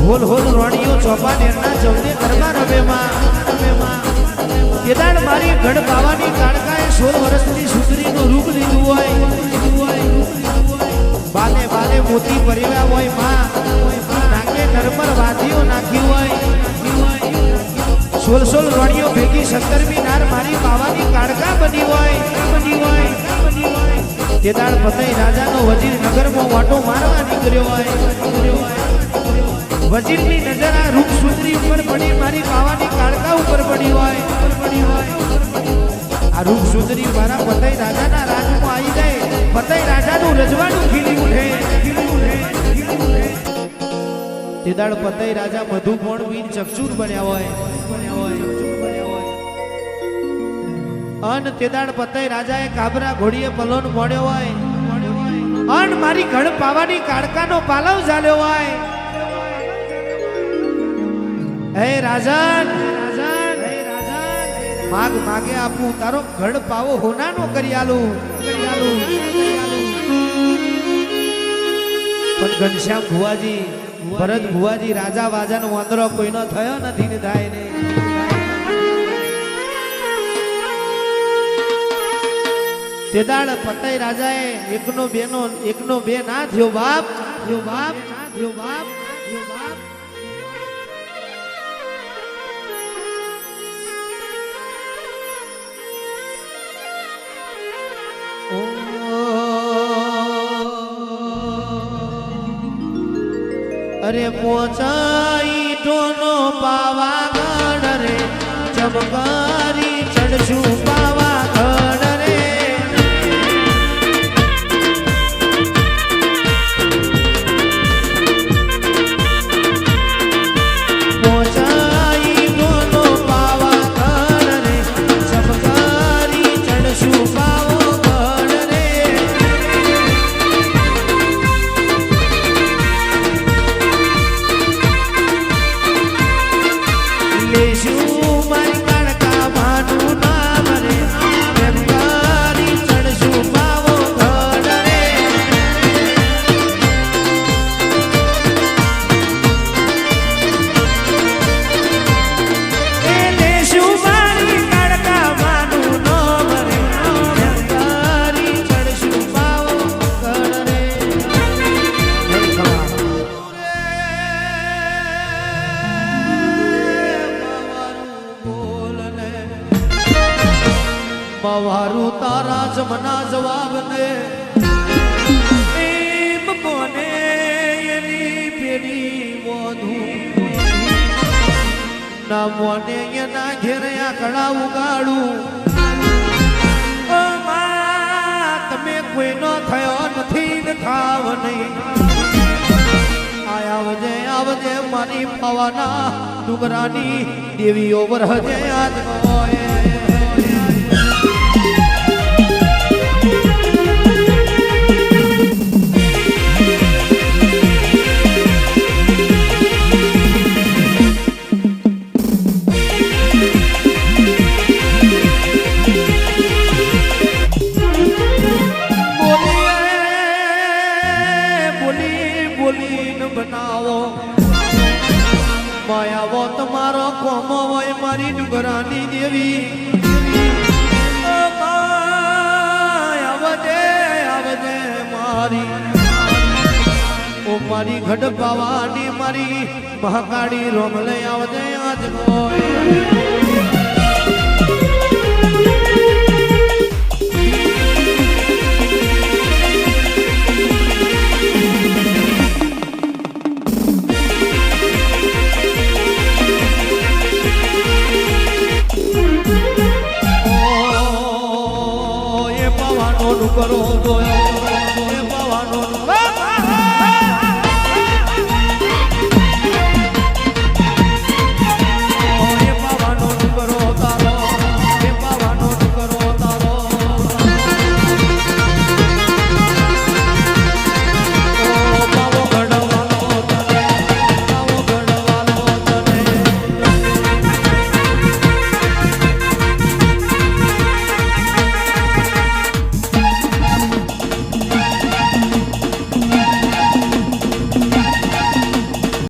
hall hall રોણીઓ ચોપા નેરના ચૌદે ઘરમાં રમે માં કેદાર મારી ગઢ બાવાની કાળકાએ 16 વર્ષની સુંદરીનું રૂપ લીધું હોય બાલે બાલે મોતી પરિવા હોય માં નાકે નરમર વાદીઓ નાખી હોય 16 રોણીઓ ભેગી 17મી નાર મારી બાવાની કાળકા બની હોય કેદાર પતઈ રાજાનો વજીર નગરમાં વાટો મારવા નીકળ્યો હોય વજીરની નજર આ રૂપ સુંદરી ઉપર પડી મારી બાવાની કાળકા ઉપર પડી હોય આ રૂપ સુંદરી મારા પતઈ રાજાના રાજમાં આવી જાય પતઈ રાજાનું રજવાડું ખીલી ઉઠે કેદાર પતઈ રાજા મધુપોણ વીર ચક્ષુર બન્યા હોય અન તેદાડ પતઈ રાજાએ કાબરા ઘોડીએ પલોન મોડ્યો હોય અન મારી ઘડ પાવાની કાળકાનો પાલવ ઝાલ્યો હોય હે રાજન માગ માગે આપું તારો ઘડ પાવો હોનાનો કરી આલું પણ ઘનશ્યામ ભુવાજી ભરત ભુવાજી રાજા વાજાનો વાંદરો કોઈનો થયો નથી ને થાય ને તેદાળ પતઈ રાજાએ એકનો બે ના થયો બાપ અરે પોચાઈ ટોનો પાવાગઢ રે ચમકારી ચડશું પાવાગઢ રે પોચાઈ ટોનો પાવાગઢ રે ચમકારી ચડશું પાવાગઢ રે મારું તારા જમના જવાબ ને એમ કોને એની પેરી મોધું ના મોને એના ઘેરે આકડા ઉગાડું તમે કોઈનો થયો નથી ને થાવ નહીં આવજે મારી પાવાના ડુંગરાની દેવીઓ વરહજે આજ હોય માયાવો તમારો કોમો હોય મારી ડુંગરાની દેવી આવજે મારી ઓ મારી ઘડ પાવાની મારી મહાકાળી રોમલે આવજે આજ હોય